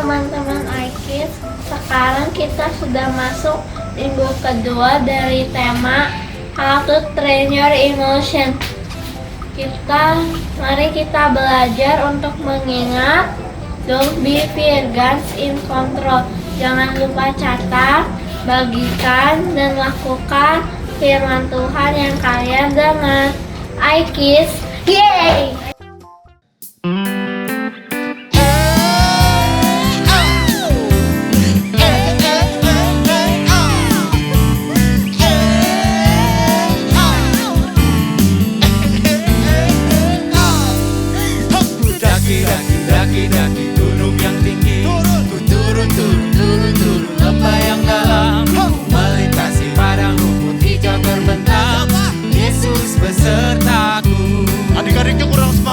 teman-teman Aikis, sekarang kita sudah masuk minggu kedua dari tema How to Train Your Emotion. Mari kita belajar untuk mengingat Don't be fear, God's in control. Jangan lupa catat, bagikan, dan lakukan firman Tuhan yang kalian dengar. Aikis, yeay! Daki gunung yang tinggi, ku turun lembah yang dalam, melintasi padang rumput hijau terbentang. Yesus besertaku. Adik-adiknya kurang semangat.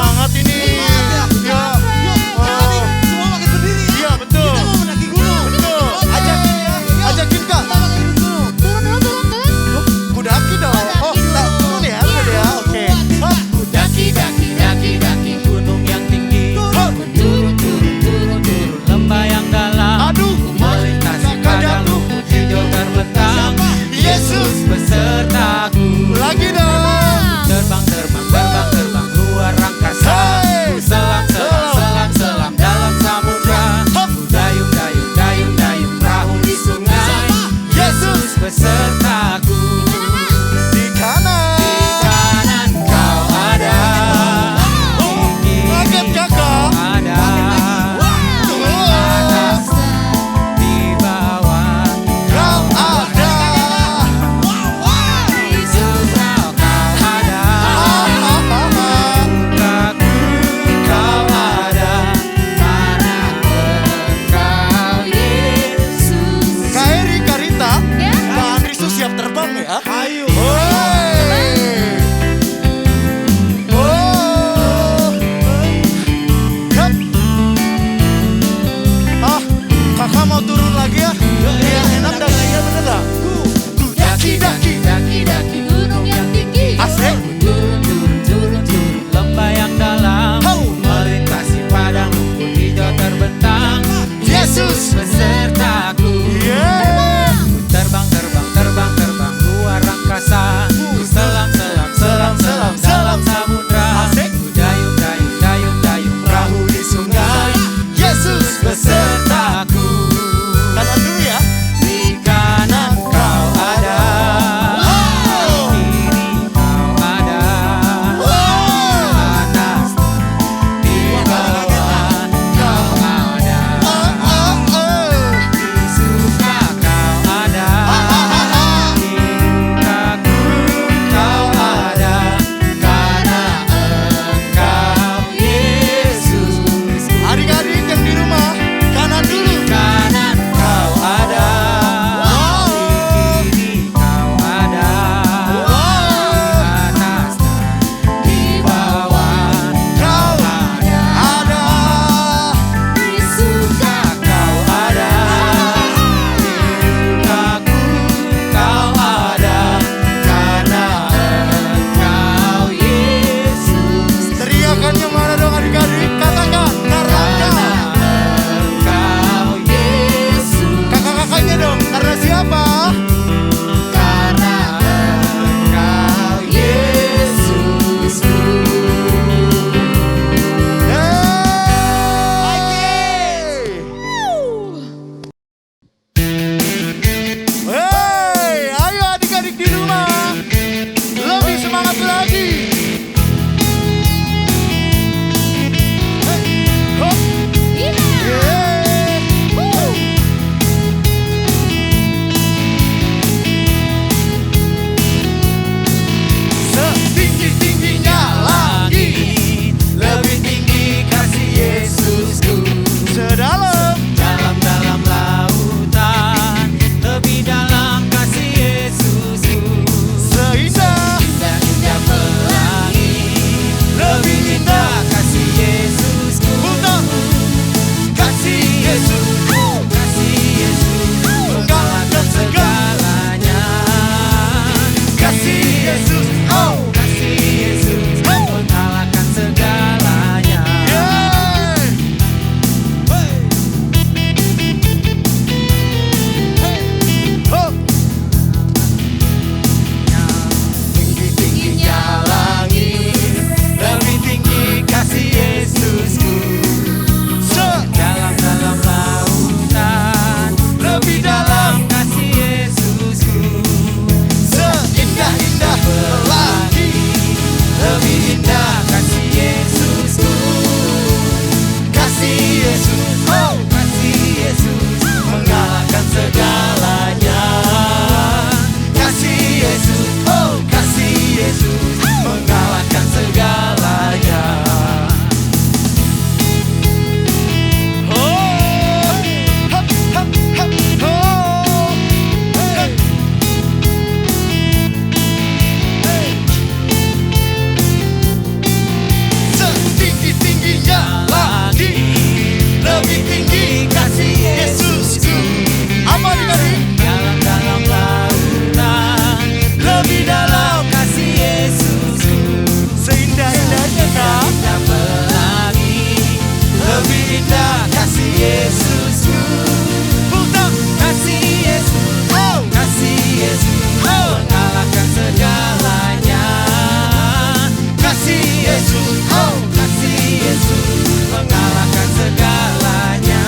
Yesus, oh kasih Yesus mengalahkan segalanya.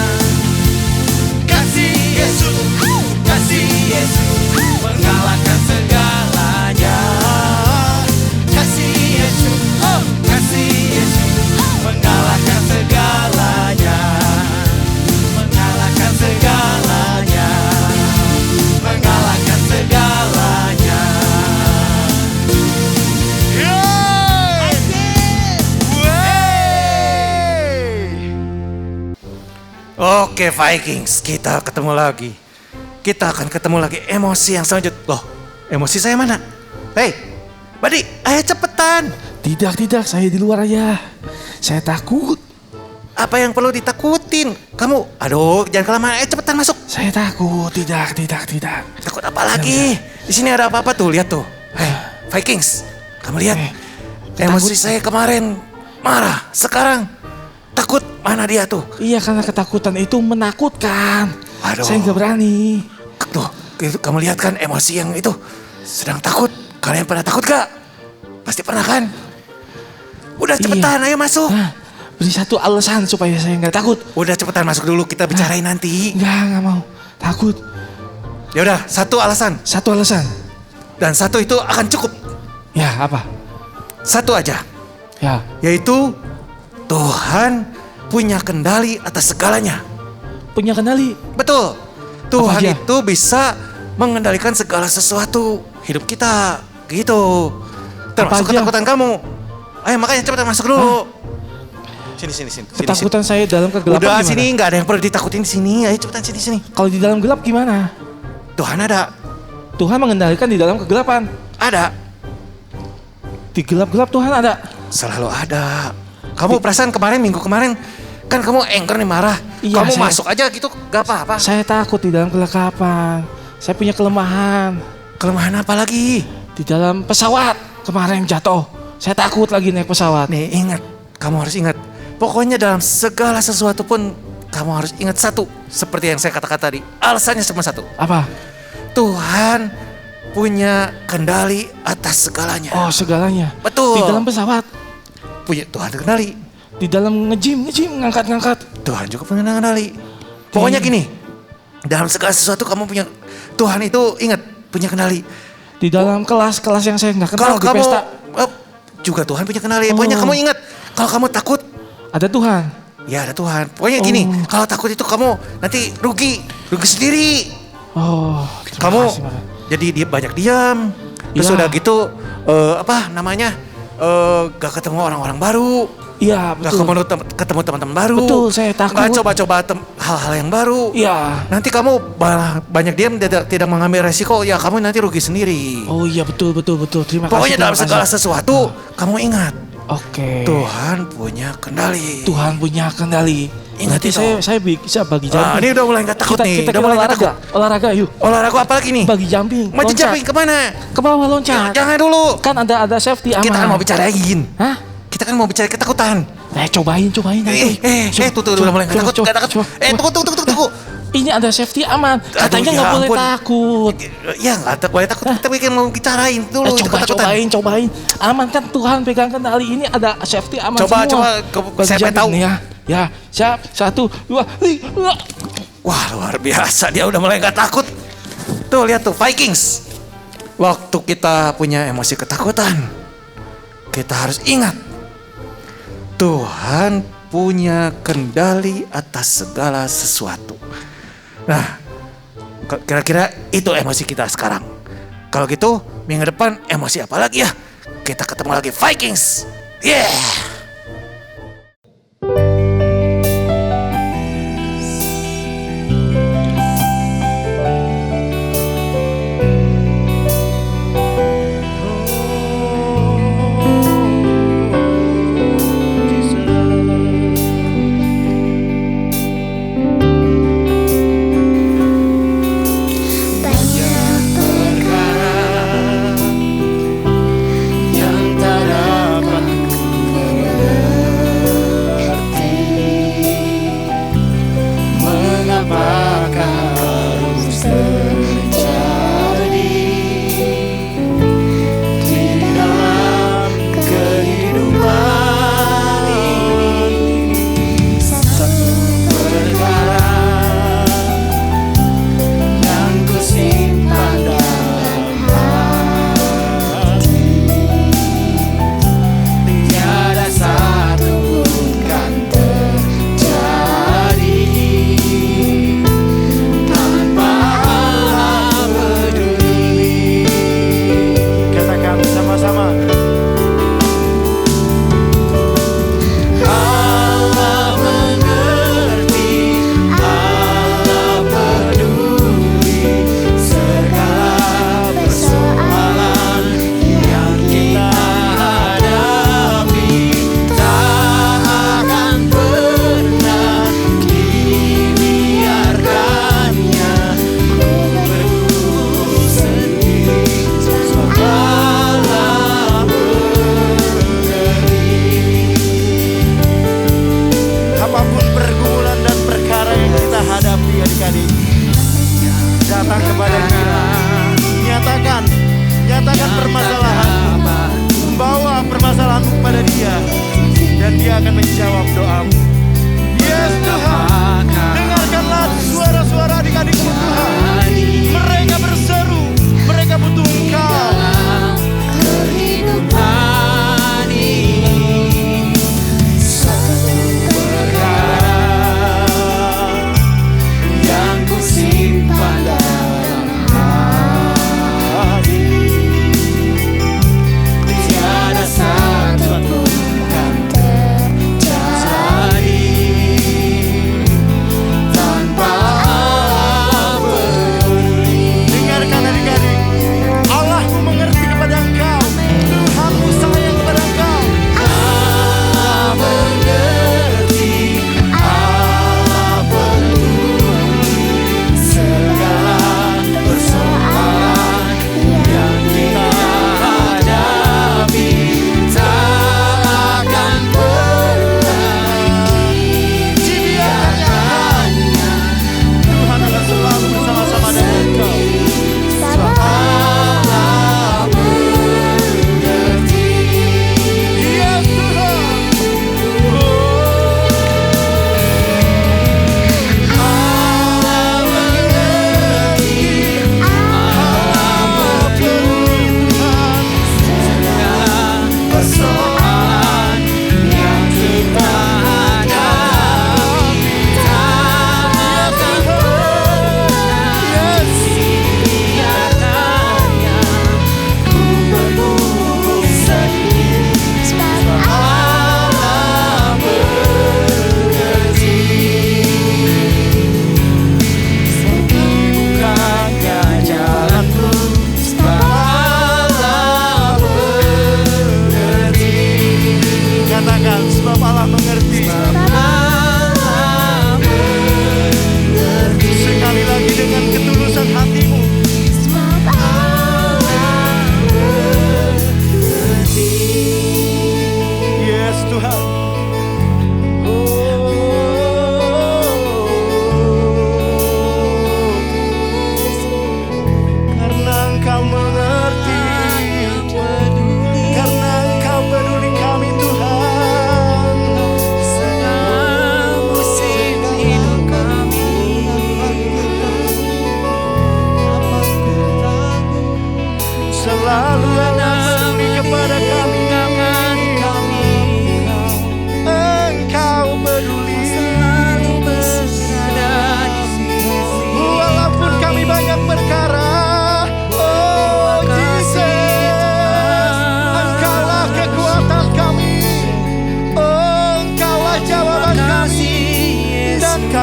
Kasih Yesus, kasih Yesus mengalahkan segalanya. Kasih Yesus, oh kasih Yesus mengalahkan segalanya. Mengalahkan segalanya. Mengalahkan segalanya. Oke Vikings, kita ketemu lagi. Kita akan ketemu lagi emosi yang selanjutnya. Loh, emosi saya mana? Hei, Badi, ayo cepetan. Tidak, saya di luar aja. Saya takut. Apa yang perlu ditakutin? Kamu, aduh, jangan kelamaan. Ayo cepetan masuk. Saya takut. Tidak. Takut apa lagi? Di sini ada apa-apa tuh, lihat tuh. Hei, Vikings, kamu lihat. Emosi saya kemarin marah, sekarang takut. Mana dia tuh? Iya, karena ketakutan itu menakutkan. Aduh. Saya nggak berani. Tuh, itu kamu lihat kan emosi yang itu sedang takut. Kalian pernah takut gak? Pasti pernah kan? Udah cepetan, ayo masuk. Nah, beri satu alasan supaya saya nggak takut. Udah cepetan masuk dulu, kita bicarain nanti. Nggak mau. Takut. Ya udah, satu alasan. Satu alasan. Dan satu itu akan cukup. Ya, apa? Satu aja. Ya, Yaitu Tuhan punya kendali atas segalanya. punya kendali. Betul. Tuhan aja? itu bisa mengendalikan segala sesuatu hidup kita. Gitu. Termasuk aja? ketakutan kamu. Ayo makanya cepetan masuk dulu. Sini. Ketakutan saya dalam kegelapan Udah gimana? sini, nggak ada yang perlu ditakutin di sini. Ayo cepetan sini. Kalau di dalam gelap gimana? Tuhan ada. Tuhan mengendalikan di dalam kegelapan. Ada. Di gelap-gelap Tuhan ada. Selalu ada. Kamu perasaan minggu kemarin kan kamu anchor nih marah. Iya, kamu saya- masuk aja gitu gak apa-apa. Saya takut di dalam kegelapan. Saya punya kelemahan. Kelemahan apa lagi? Di dalam pesawat kemarin jatuh. Saya takut lagi naik pesawat. Nih ingat, kamu harus ingat. Pokoknya dalam segala sesuatu pun kamu harus ingat satu. Seperti yang saya katakan tadi. Alasannya cuma satu. Apa? Tuhan punya kendali atas segalanya. Oh, segalanya. Betul. Di dalam pesawat. Punya Tuhan kendali. Di dalam ngejim, ngangkat-ngangkat. Tuhan juga punya kendali. Pokoknya gini, dalam segala sesuatu kamu punya, Tuhan itu ingat punya kendali. Di dalam kelas yang saya nggak Kalau kenal di kamu pesta. juga Tuhan punya kendali. Oh. Pokoknya kamu ingat, kalau kamu takut, Ada Tuhan. ya ada Tuhan. Pokoknya gini, Oh. kalau takut itu kamu nanti rugi sendiri. Oh, terima Kamu kasih, Mara. jadi banyak diam. Terus Ya. udah gitu, gak ketemu orang-orang baru. Iya, Gak betul. ketemu teman-teman baru. Betul, saya takut. Gak coba-coba hal-hal yang baru. Iya. Nanti kamu banyak diam, tidak mengambil resiko, ya kamu nanti rugi sendiri. Oh iya, betul. Terima Pokoknya kasih. dalam segala sesuatu, kamu ingat, Oke. Tuhan punya kendali. Tuhan punya kendali. Ingat Berarti itu. saya bisa bagi Nah, jumping. ini udah mulai gak takut nih. Kita Udah mulai gak takut. olahraga yuk. Olahraga apa lagi nih? Bagi jumping. Mau loncat. jumping kemana? Ke bawah loncat. Jangan dulu. Kan ada safety aman. Kita kan mau bicarain. Hah? Kita kan mau bicara ketakutan. Cobain nanti. Tuh, udah mulai gak takut. Gak takut. Tunggu. Ini ada safety aman. Katanya ya nggak boleh ampun. takut. Ya nggak boleh takut. Tapi kan mau bicarain dulu. itu ketakutan. Cobain. Aman kan Tuhan pegang kendali. Ini ada safety aman Coba, semua. Bagi saya pengen jumping tahu. nih ya. Ya, siap. 1, 2, 3. Wah luar biasa, dia udah mulai gak takut. Tuh lihat tuh Vikings. Waktu kita punya emosi ketakutan, kita harus ingat Tuhan punya kendali atas segala sesuatu. Nah, kira-kira itu emosi kita sekarang. Kalau gitu, minggu depan emosi apa lagi ya? Kita ketemu lagi Vikings. Yeah. Banyak perkara Yang tak dapat ku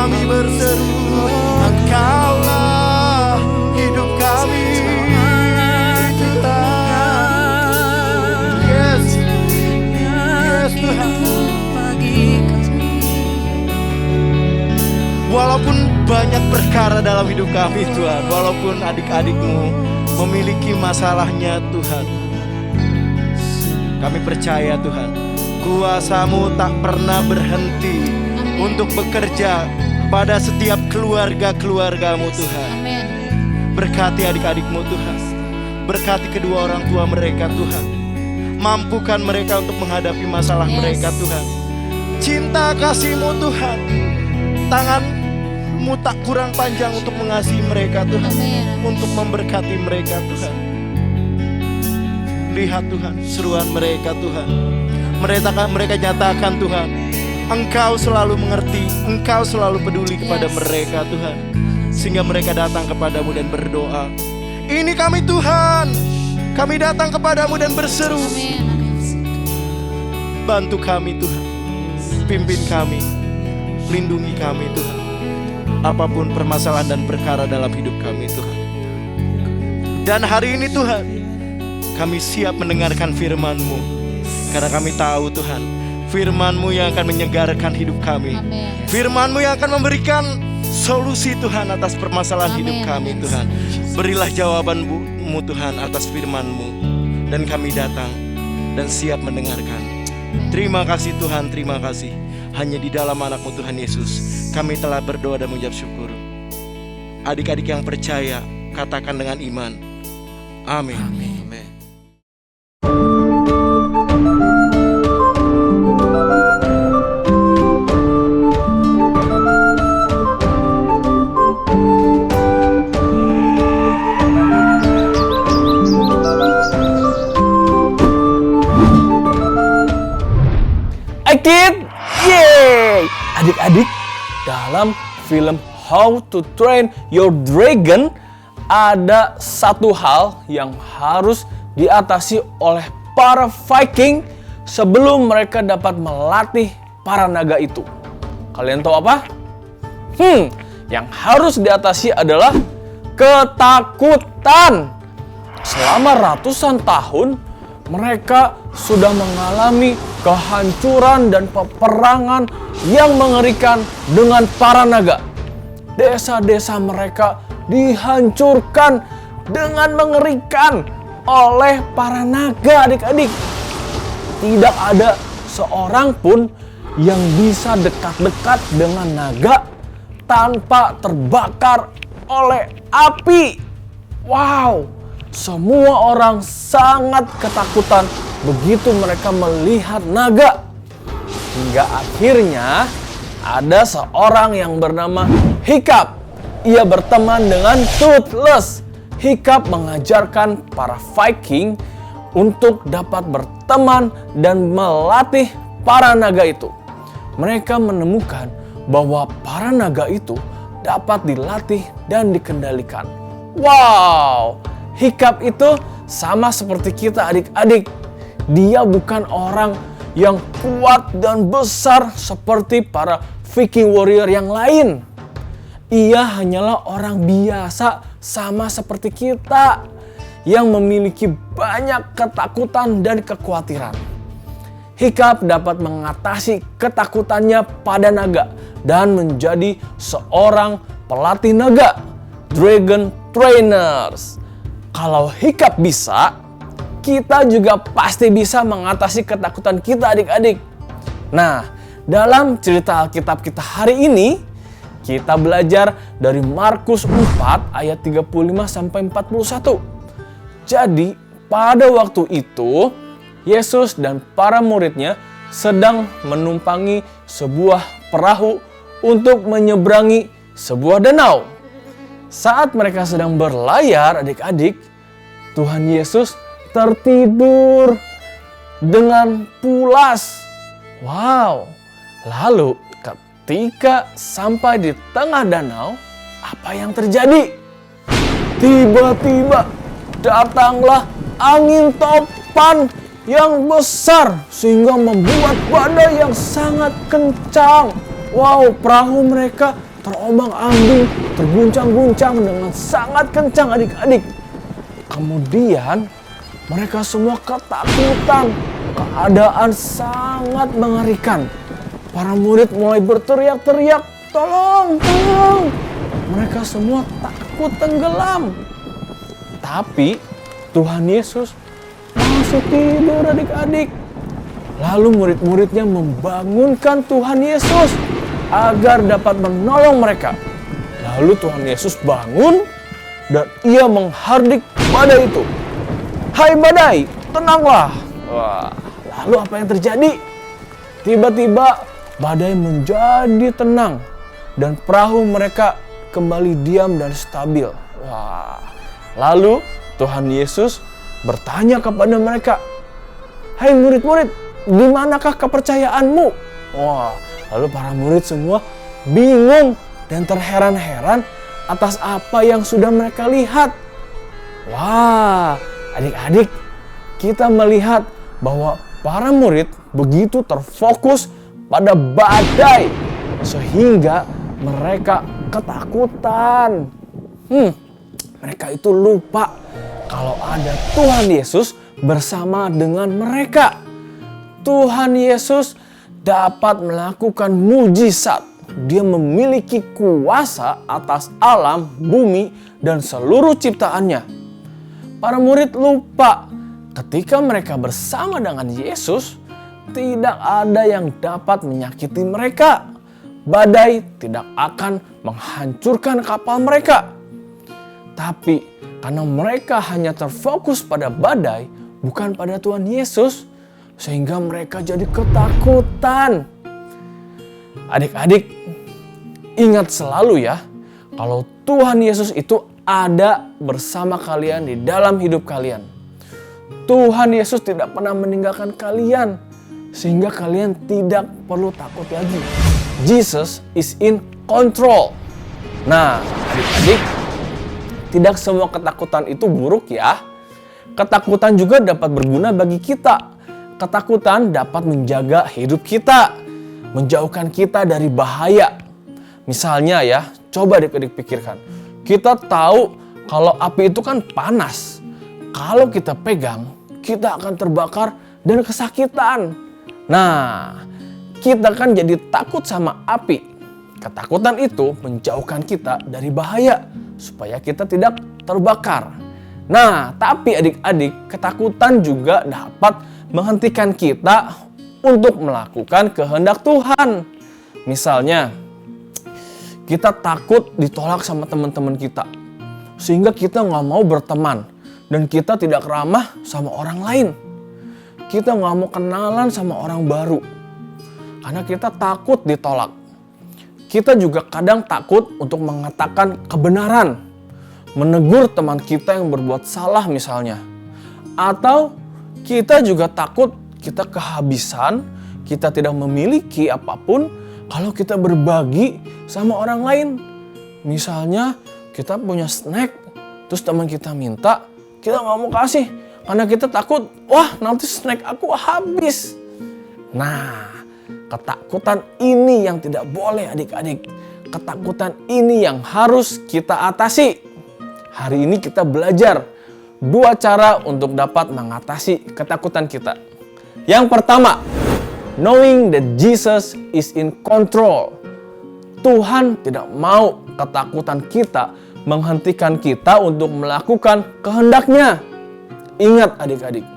kami berseru, Engkaulah hidup kami, Tuhan. Yes, yes Tuhan. Walaupun banyak perkara dalam hidup kami Tuhan, walaupun adik-adikmu memiliki masalahnya Tuhan, kami percaya Tuhan, kuasa-Mu tak pernah berhenti untuk bekerja pada setiap keluarga-keluarga-Mu Tuhan. Berkati adik-adikmu Tuhan, berkati kedua orang tua mereka Tuhan, mampukan mereka untuk menghadapi masalah mereka Tuhan. Cinta kasih-Mu Tuhan, tangan-Mu tak kurang panjang untuk mengasihi mereka Tuhan, untuk memberkati mereka Tuhan. Lihat Tuhan seruan mereka Tuhan, mereka nyatakan Tuhan, Engkau selalu mengerti, Engkau selalu peduli kepada mereka Tuhan, sehingga mereka datang kepadamu dan berdoa. Ini kami Tuhan, kami datang kepadamu dan berseru. Bantu kami Tuhan, pimpin kami, lindungi kami Tuhan, apapun permasalahan dan perkara dalam hidup kami Tuhan. Dan hari ini Tuhan, kami siap mendengarkan firman-Mu, karena kami tahu Tuhan, firman-Mu yang akan menyegarkan hidup kami. Firman-Mu yang akan memberikan solusi Tuhan atas permasalahan hidup kami Tuhan. Berilah jawaban-Mu Tuhan atas firman-Mu, dan kami datang dan siap mendengarkan. Terima kasih Tuhan, terima kasih. Hanya di dalam anak-Mu Tuhan Yesus kami telah berdoa dan mengucap syukur. Adik-adik yang percaya, katakan dengan iman, amin. Amin. Kid, yeay! Adik-adik, dalam film How to Train Your Dragon ada satu hal yang harus diatasi oleh para Viking sebelum mereka dapat melatih para naga itu. Kalian tahu apa? Yang harus diatasi adalah ketakutan. Selama ratusan tahun mereka sudah mengalami kehancuran dan peperangan yang mengerikan dengan para naga. Desa-desa mereka dihancurkan dengan mengerikan oleh para naga, adik-adik. Tidak ada seorang pun yang bisa dekat-dekat dengan naga tanpa terbakar oleh api. Wow! Semua orang sangat ketakutan begitu mereka melihat naga. Hingga akhirnya ada seorang yang bernama Hiccup. Ia berteman dengan Toothless. Hiccup mengajarkan para Viking untuk dapat berteman dan melatih para naga itu. Mereka menemukan bahwa para naga itu dapat dilatih dan dikendalikan. Wow! Hiccup itu sama seperti kita, adik-adik. Dia bukan orang yang kuat dan besar seperti para Viking warrior yang lain. Ia hanyalah orang biasa sama seperti kita yang memiliki banyak ketakutan dan kekhawatiran. Hiccup dapat mengatasi ketakutannya pada naga dan menjadi seorang pelatih naga, Dragon Trainers. Kalau Hiccup bisa, kita juga pasti bisa mengatasi ketakutan kita, adik-adik. Nah, dalam cerita Alkitab kita hari ini, kita belajar dari Markus 4 ayat 35-41. Jadi, pada waktu itu, Yesus dan para muridnya sedang menumpangi sebuah perahu untuk menyeberangi sebuah danau. Saat mereka sedang berlayar, adik-adik, Tuhan Yesus tertidur dengan pulas. Wow! Lalu ketika sampai di tengah danau, apa yang terjadi? Tiba-tiba datanglah angin topan yang besar sehingga membuat badai yang sangat kencang. Wow, perahu mereka terombang-ambing, terguncang-guncang dengan sangat kencang adik-adik. Kemudian mereka semua ketakutan. Keadaan sangat mengerikan. Para murid mulai berteriak-teriak, "Tolong, tolong!" Mereka semua takut tenggelam. Tapi Tuhan Yesus masih tidur adik-adik. Lalu murid-muridnya membangunkan Tuhan Yesus agar dapat menolong mereka. Lalu Tuhan Yesus bangun dan ia menghardik badai itu. "Hai badai, tenanglah." Wah, lalu apa yang terjadi? Tiba-tiba badai menjadi tenang dan perahu mereka kembali diam dan stabil. Wah. Lalu Tuhan Yesus bertanya kepada mereka, "Hai murid-murid, di manakah kepercayaanmu?" Wah, lalu para murid semua bingung dan terheran-heran atas apa yang sudah mereka lihat. Wah, adik-adik, kita melihat bahwa para murid begitu terfokus pada badai sehingga mereka ketakutan. Mereka itu lupa kalau ada Tuhan Yesus bersama dengan mereka. Tuhan Yesus dapat melakukan mujizat. Dia memiliki kuasa atas alam, bumi, dan seluruh ciptaannya. Para murid lupa ketika mereka bersama dengan Yesus, tidak ada yang dapat menyakiti mereka. Badai tidak akan menghancurkan kapal mereka. Tapi karena mereka hanya terfokus pada badai, bukan pada Tuhan Yesus, sehingga mereka jadi ketakutan. Adik-adik, ingat selalu ya, kalau Tuhan Yesus itu ada bersama kalian di dalam hidup kalian. Tuhan Yesus tidak pernah meninggalkan kalian, sehingga kalian tidak perlu takut lagi. Jesus is in control. Nah, adik-adik, tidak semua ketakutan itu buruk ya. Ketakutan juga dapat berguna bagi kita. Ketakutan dapat menjaga hidup kita, menjauhkan kita dari bahaya. Misalnya ya, coba adik-adik pikirkan. Kita tahu kalau api itu kan panas. Kalau kita pegang, kita akan terbakar dan kesakitan. Nah, kita kan jadi takut sama api. Ketakutan itu menjauhkan kita dari bahaya supaya kita tidak terbakar. Nah, tapi adik-adik, ketakutan juga dapat menghentikan kita untuk melakukan kehendak Tuhan. Misalnya, kita takut ditolak sama teman-teman kita, sehingga kita nggak mau berteman dan kita tidak ramah sama orang lain. Kita nggak mau kenalan sama orang baru karena kita takut ditolak. Kita juga kadang takut untuk mengatakan kebenaran, menegur teman kita yang berbuat salah misalnya. Atau kita juga takut kita kehabisan, kita tidak memiliki apapun kalau kita berbagi sama orang lain. Misalnya kita punya snack, terus teman kita minta, kita nggak mau kasih karena kita takut, wah nanti snack aku habis. Nah, ketakutan ini yang tidak boleh adik-adik. Ketakutan ini yang harus kita atasi. Hari ini kita belajar 2 cara untuk dapat mengatasi ketakutan kita. Yang pertama, knowing that Jesus is in control. Tuhan tidak mau ketakutan kita menghentikan kita untuk melakukan kehendak-Nya. Ingat adik-adik,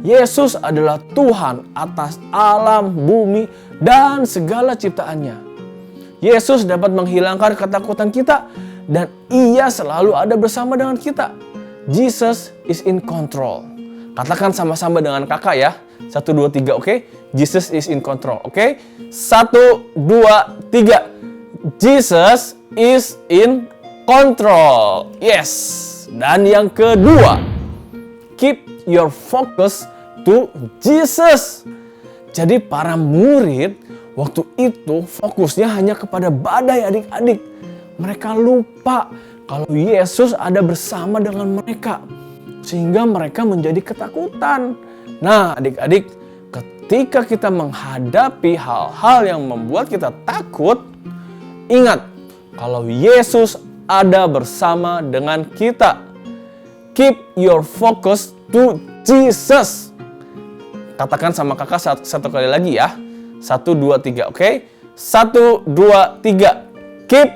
Yesus adalah Tuhan atas alam, bumi, dan segala ciptaannya. Yesus dapat menghilangkan ketakutan kita dan Ia selalu ada bersama dengan kita. Jesus is in control. Katakan sama-sama dengan kakak ya. 1, 2, 3, oke? Jesus is in control, oke? 1, 2, 3. Jesus is in control. Yes. Dan yang kedua, keep your focus to Jesus. Jadi para murid waktu itu fokusnya hanya kepada badai adik-adik. Mereka lupa kalau Yesus ada bersama dengan mereka. Sehingga mereka menjadi ketakutan. Nah adik-adik, ketika kita menghadapi hal-hal yang membuat kita takut, ingat kalau Yesus ada bersama dengan kita. Keep your focus to Jesus. Katakan sama kakak satu kali lagi ya. 1, 2, 3, oke? 1, 2, 3. Keep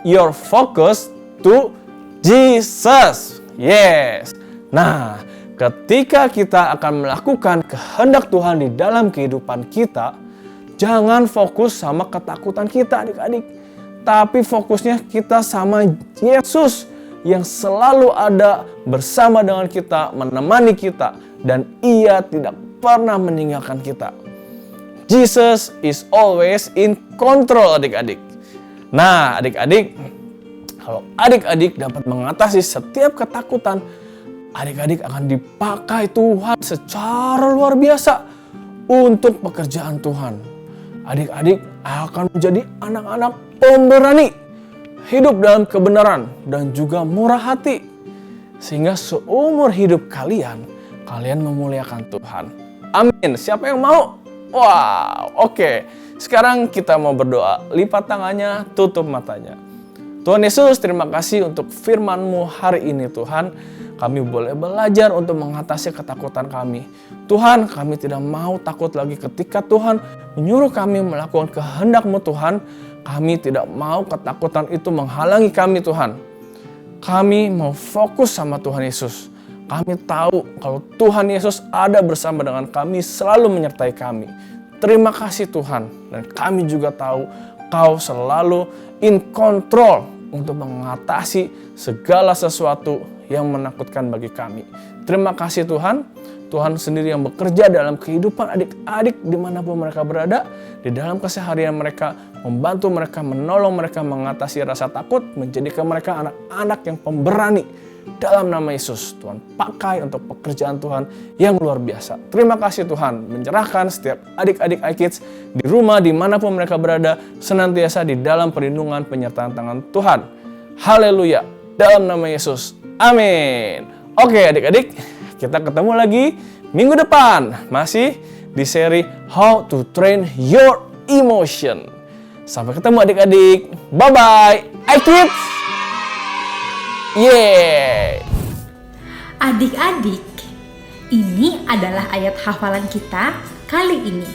your focus to Jesus. Yes. Nah, ketika kita akan melakukan kehendak Tuhan di dalam kehidupan kita, jangan fokus sama ketakutan kita adik-adik. Tapi fokusnya kita sama Yesus yang selalu ada bersama dengan kita, menemani kita, dan Ia tidak pernah meninggalkan kita. Jesus is always in control adik-adik. Nah adik-adik, kalau adik-adik dapat mengatasi setiap ketakutan, adik-adik akan dipakai Tuhan secara luar biasa untuk pekerjaan Tuhan. Adik-adik akan menjadi anak-anak pemberani, hidup dalam kebenaran dan juga murah hati. Sehingga seumur hidup kalian memuliakan Tuhan. Amin. Siapa yang mau? Wow, oke. Sekarang kita mau berdoa. Lipat tangannya, tutup matanya. Tuhan Yesus, terima kasih untuk firman-Mu hari ini Tuhan. Kami boleh belajar untuk mengatasi ketakutan kami. Tuhan, kami tidak mau takut lagi ketika Tuhan menyuruh kami melakukan kehendak-Mu Tuhan. Kami tidak mau ketakutan itu menghalangi kami Tuhan. Kami mau fokus sama Tuhan Yesus. Kami tahu kalau Tuhan Yesus ada bersama dengan kami, selalu menyertai kami. Terima kasih Tuhan. Dan kami juga tahu Kau selalu in control untuk mengatasi segala sesuatu yang menakutkan bagi kami. Terima kasih Tuhan. Tuhan sendiri yang bekerja dalam kehidupan adik-adik dimanapun mereka berada. Di dalam keseharian mereka, membantu mereka, menolong mereka mengatasi rasa takut, menjadikan mereka anak-anak yang pemberani. Dalam nama Yesus, Tuhan pakai untuk pekerjaan Tuhan yang luar biasa. Terima kasih Tuhan, menyerahkan setiap adik-adik iKids di rumah dimanapun mereka berada, senantiasa di dalam perlindungan penyertaan tangan Tuhan. Haleluya, dalam nama Yesus, amin. Oke adik-adik, kita ketemu lagi minggu depan, masih di seri How to Train Your Emotion. Sampai ketemu adik-adik, bye-bye, iKids! Yeay! Adik-adik, ini adalah ayat hafalan kita kali ini.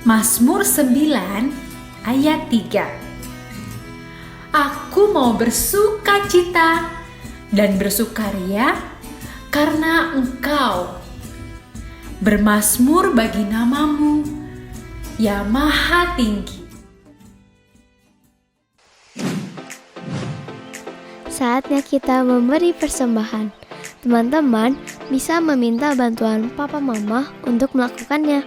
Mazmur 9 ayat 3. Aku mau bersukacita dan bersukaria karena Engkau. Bermazmur bagi nama-Mu, ya Maha Tinggi. Saatnya kita memberi persembahan. Teman-teman bisa meminta bantuan papa mama untuk melakukannya.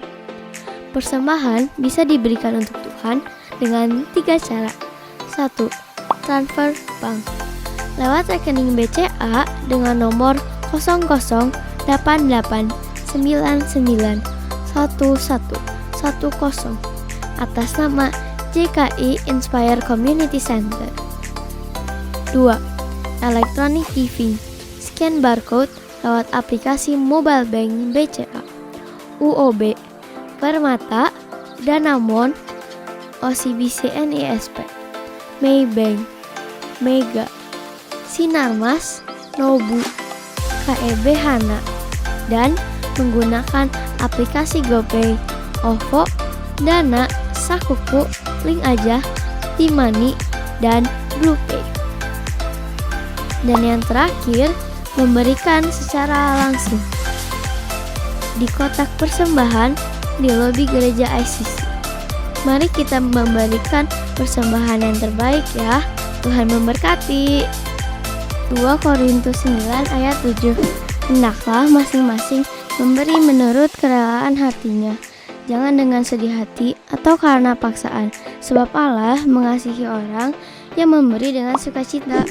Persembahan bisa diberikan untuk Tuhan dengan 3 cara. 1. Transfer bank. Lewat rekening BCA dengan nomor 0088991110 atas nama JKI Inspire Community Center. 2. Electronic giving. Scan barcode lewat aplikasi mobile bank BCA, UOB, Permata, Danamon, OCBC NISP, Maybank, Mega, Sinarmas, Nobu, KEB Hana, dan menggunakan aplikasi GoPay, OVO, Dana, Sakuku, Link Aja, Timani, dan BluePay. Dan yang terakhir, memberikan secara langsung di kotak persembahan di lobi gereja ICC. Mari kita memberikan persembahan yang terbaik ya. Tuhan memberkati. 2 Korintus 9 ayat 7. Hendaklah masing-masing memberi menurut kerelaan hatinya, jangan dengan sedih hati atau karena paksaan, sebab Allah mengasihi orang yang memberi dengan sukacita.